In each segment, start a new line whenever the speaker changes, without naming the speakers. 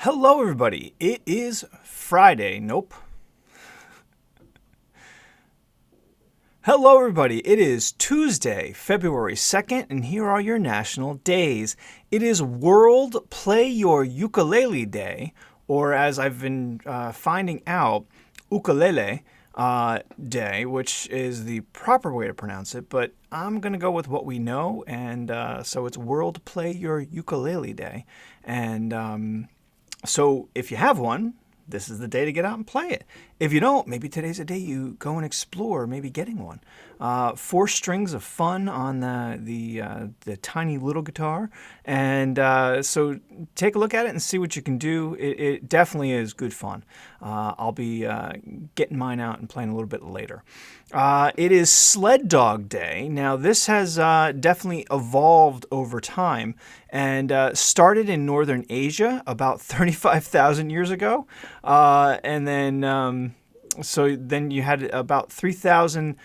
Hello, everybody. It is Friday. Nope. Hello, everybody. It is Tuesday, February 2nd, and here are your national days. It is World Play Your Ukulele Day, or as I've been finding out, Ukulele Day, which is the proper way to pronounce it, but I'm going to go with what we know, and so it's World Play Your Ukulele Day. And so if you have one, this is the day to get out and play it. If you don't, maybe today's a day you go and explore, maybe getting one. 4 strings of fun on the tiny little guitar, and so take a look at it and see what you can do. It definitely is good fun. I'll be getting mine out and playing a little bit later. It is Sled Dog Day. Now, this has definitely evolved over time and started in Northern Asia about 35,000 years ago. And then, so then you had about 3,000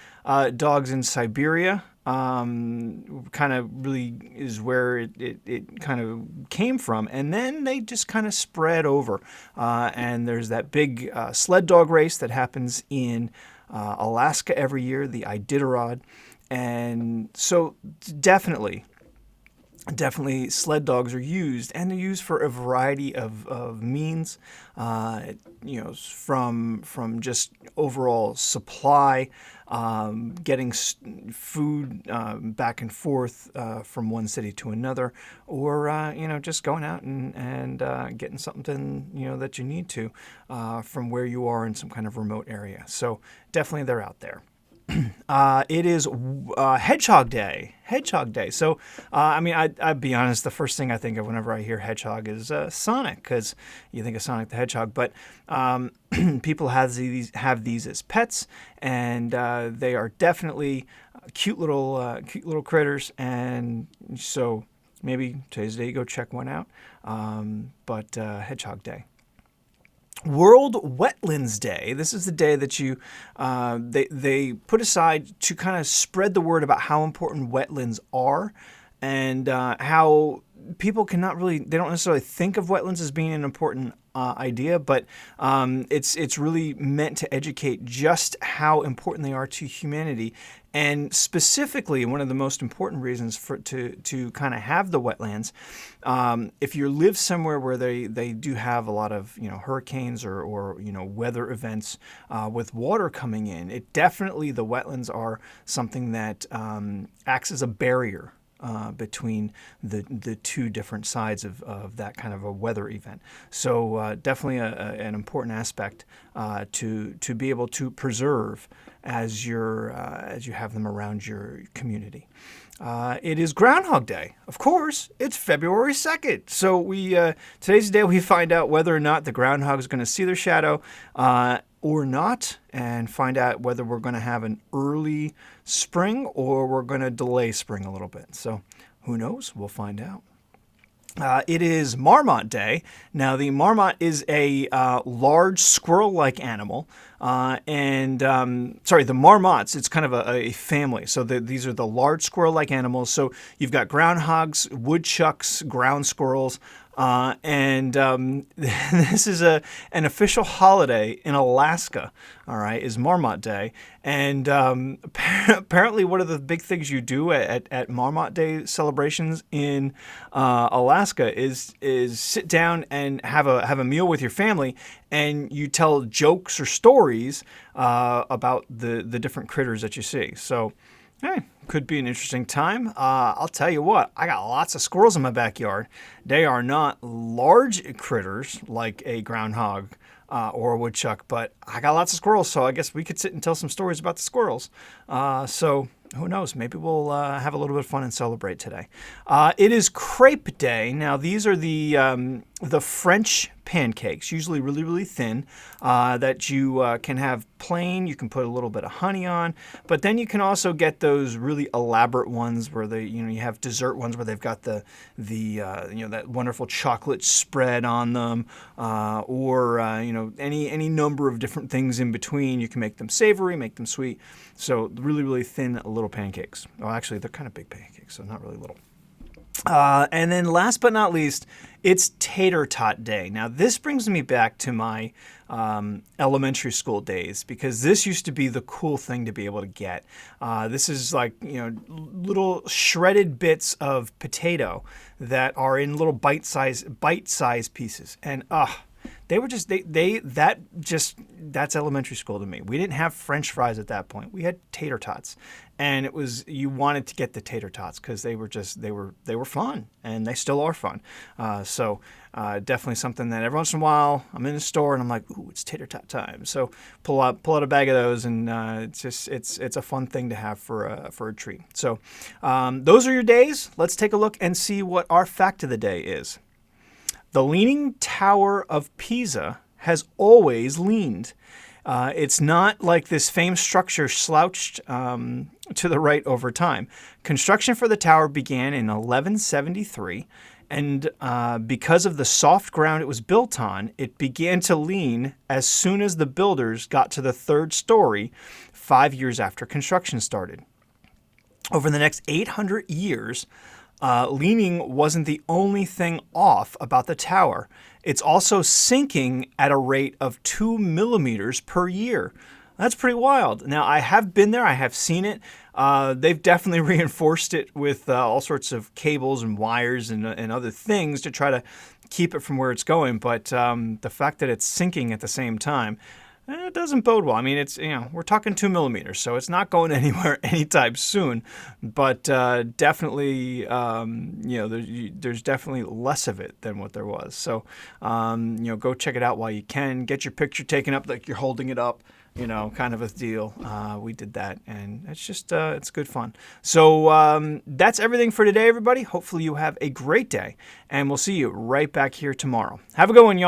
dogs in Siberia. Kind of really is where it kind of came from. And then they just kind of spread over. And there's that big sled dog race that happens in Alaska every year, the Iditarod. And so definitely sled dogs are used, and they're used for a variety of means, from just overall supply, getting food back and forth from one city to another, or just going out and getting something that you need to from where you are in some kind of remote area. So definitely they're out there. It is Hedgehog Day. Hedgehog Day. So, I'd be honest, the first thing I think of whenever I hear hedgehog is Sonic, because you think of Sonic the Hedgehog. But people have these as pets, and they are definitely cute little critters. And so maybe today's the day you go check one out. But Hedgehog Day. World Wetlands Day. This is the day that they put aside to kind of spread the word about how important wetlands are, and how people they don't necessarily think of wetlands as being an important idea, but it's really meant to educate just how important they are to humanity. And specifically, one of the most important reasons to kind of have the wetlands, if you live somewhere where they do have a lot of hurricanes or weather events with water coming in, the wetlands are something that acts as a barrier between the two different sides of that kind of a weather event. So definitely an important aspect to be able to preserve as you have them around your community. It is Groundhog Day. Of course, it's February 2nd. So today's the day we find out whether or not the groundhog is going to see their shadow or not, and find out whether we're going to have an early spring or we're going to delay spring a little bit. So who knows? We'll find out. It is Marmot Day. Now, the marmot is a large squirrel-like animal. The marmots, it's kind of a family. So these are the large squirrel-like animals. So you've got groundhogs, woodchucks, ground squirrels. This is an official holiday in Alaska, all right, is Marmot Day. And apparently one of the big things you do at Marmot Day celebrations in Alaska is sit down and have a meal with your family, and you tell jokes or stories about the different critters that you see. So, hey, could be an interesting time. I'll tell you what, I got lots of squirrels in my backyard. They are not large critters like a groundhog or a woodchuck, but I got lots of squirrels, so I guess we could sit and tell some stories about the squirrels. So who knows? Maybe we'll have a little bit of fun and celebrate today. It is Crepe Day. Now, these are the French pancakes, usually really, really thin, that you can have plain. You can put a little bit of honey on, but then you can also get those really elaborate ones where you have dessert ones where they've got that wonderful chocolate spread on them, or any number of different things in between. You can make them savory, make them sweet. So really, really thin little pancakes. Well, actually, they're kind of big pancakes, so not really little. And then last but not least, it's Tater Tot Day. Now, this brings me back to my elementary school days because this used to be the cool thing to be able to get. This is like, little shredded bits of potato that are in little bite-sized pieces. And they were just that's elementary school to me. We didn't have French fries at that point. We had tater tots, and it was you wanted to get the tater tots because they were fun, and they still are fun. Definitely something that every once in a while I'm in the store and I'm like, ooh, it's tater tot time. So pull out a bag of those, and it's a fun thing to have for a treat. So those are your days. Let's take a look and see what our fact of the day is. The Leaning Tower of Pisa has always leaned. It's not like this famed structure slouched to the right over time. Construction for the tower began in 1173, and because of the soft ground it was built on, it began to lean as soon as the builders got to the third story 5 years after construction started. Over the next 800 years, leaning wasn't the only thing off about the tower. It's also sinking at a rate of 2 millimeters per year. That's pretty wild. Now, I have been there. I have seen it. They've definitely reinforced it with all sorts of cables and wires and other things to try to keep it from where it's going. But the fact that it's sinking at the same time, it doesn't bode well. I mean, it's we're talking 2 millimeters, so it's not going anywhere anytime soon. But definitely, there's definitely less of it than what there was. So, go check it out while you can. Get your picture taken up like you're holding it up. Kind of a deal. We did that, and it's just it's good fun. So that's everything for today, everybody. Hopefully you have a great day, and we'll see you right back here tomorrow. Have a good one, y'all.